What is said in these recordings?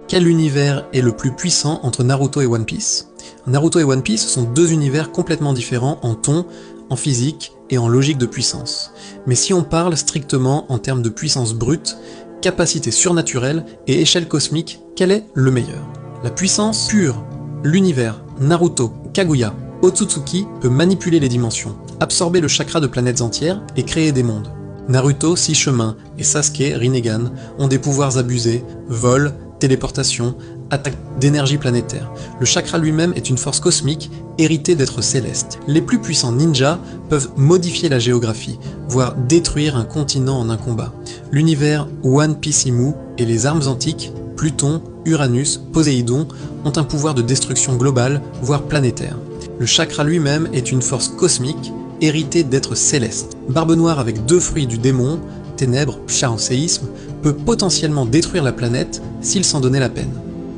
Quel univers est le plus puissant entre Naruto et One Piece? Naruto et One Piece sont deux univers complètement différents en ton, en physique et en logique de puissance. Mais si on parle strictement en termes de puissance brute, capacité surnaturelle et échelle cosmique, quel est le meilleur? La puissance pure, l'univers Naruto, Kaguya, Otsutsuki peut manipuler les dimensions, absorber le chakra de planètes entières et créer des mondes. Naruto, Six Chemins et Sasuke, Rinnegan ont des pouvoirs abusés, vol, téléportation, attaque d'énergie planétaire. Le chakra lui-même est une force cosmique héritée d'êtres célestes. Les plus puissants ninjas peuvent modifier la géographie, voire détruire un continent en un combat. L'univers One Piece-imu et les armes antiques, Pluton, Uranus, Poséidon, ont un pouvoir de destruction globale, voire planétaire. Le chakra lui-même est une force cosmique héritée d'êtres célestes. Barbe Noire avec deux fruits du démon, ténèbres, chaoséisme, peut potentiellement détruire la planète s'il s'en donnait la peine.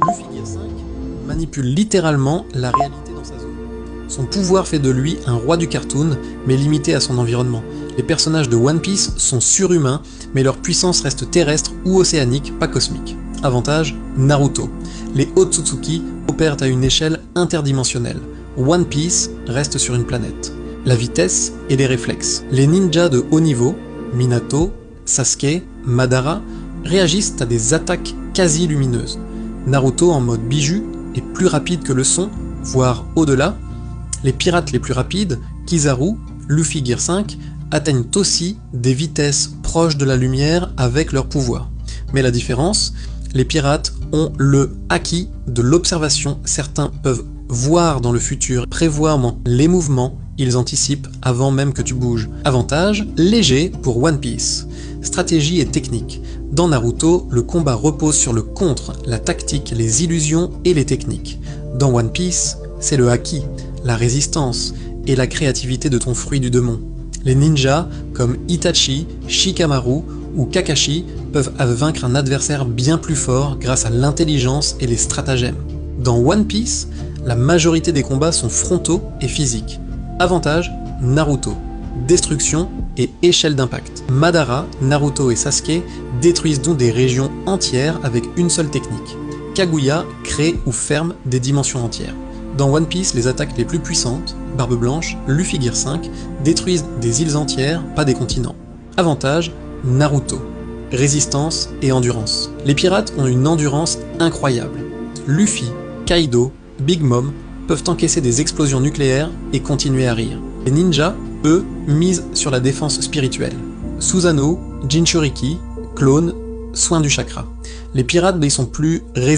Luffy Gear 5 manipule littéralement la réalité dans sa zone. Son pouvoir fait de lui un roi du cartoon, mais limité à son environnement. Les personnages de One Piece sont surhumains, mais leur puissance reste terrestre ou océanique, pas cosmique. Avantage, Naruto. Les Otsutsuki opèrent à une échelle interdimensionnelle. One Piece reste sur une planète. La vitesse et les réflexes. Les ninjas de haut niveau, Minato, Sasuke, Madara, réagissent à des attaques quasi lumineuses. Naruto en mode bijou est plus rapide que le son, voire au-delà. Les pirates les plus rapides, Kizaru, Luffy Gear 5, atteignent aussi des vitesses proches de la lumière avec leur pouvoir. Mais la différence, les pirates ont le haki de l'observation. Certains peuvent voir dans le futur, prévoir les mouvements, ils anticipent avant même que tu bouges. Avantage, léger pour One Piece. Stratégie et technique. Dans Naruto, le combat repose sur le contre, la tactique, les illusions et les techniques. Dans One Piece, c'est le haki, la résistance et la créativité de ton fruit du démon. Les ninjas, comme Itachi, Shikamaru ou Kakashi, peuvent vaincre un adversaire bien plus fort grâce à l'intelligence et les stratagèmes. Dans One Piece, la majorité des combats sont frontaux et physiques. Avantage, Naruto. Destruction et échelle d'impact. Madara, Naruto et Sasuke détruisent donc des régions entières avec une seule technique. Kaguya crée ou ferme des dimensions entières. Dans One Piece, les attaques les plus puissantes, Barbe Blanche, Luffy Gear 5, détruisent des îles entières, pas des continents. Avantage, Naruto. Résistance et endurance. Les pirates ont une endurance incroyable. Luffy, Kaido, Big Mom peuvent encaisser des explosions nucléaires et continuer à rire. Les ninjas, eux, misent sur la défense spirituelle. Susanoo, Jinchuriki, clone, soin du chakra. Les pirates, ils sont plus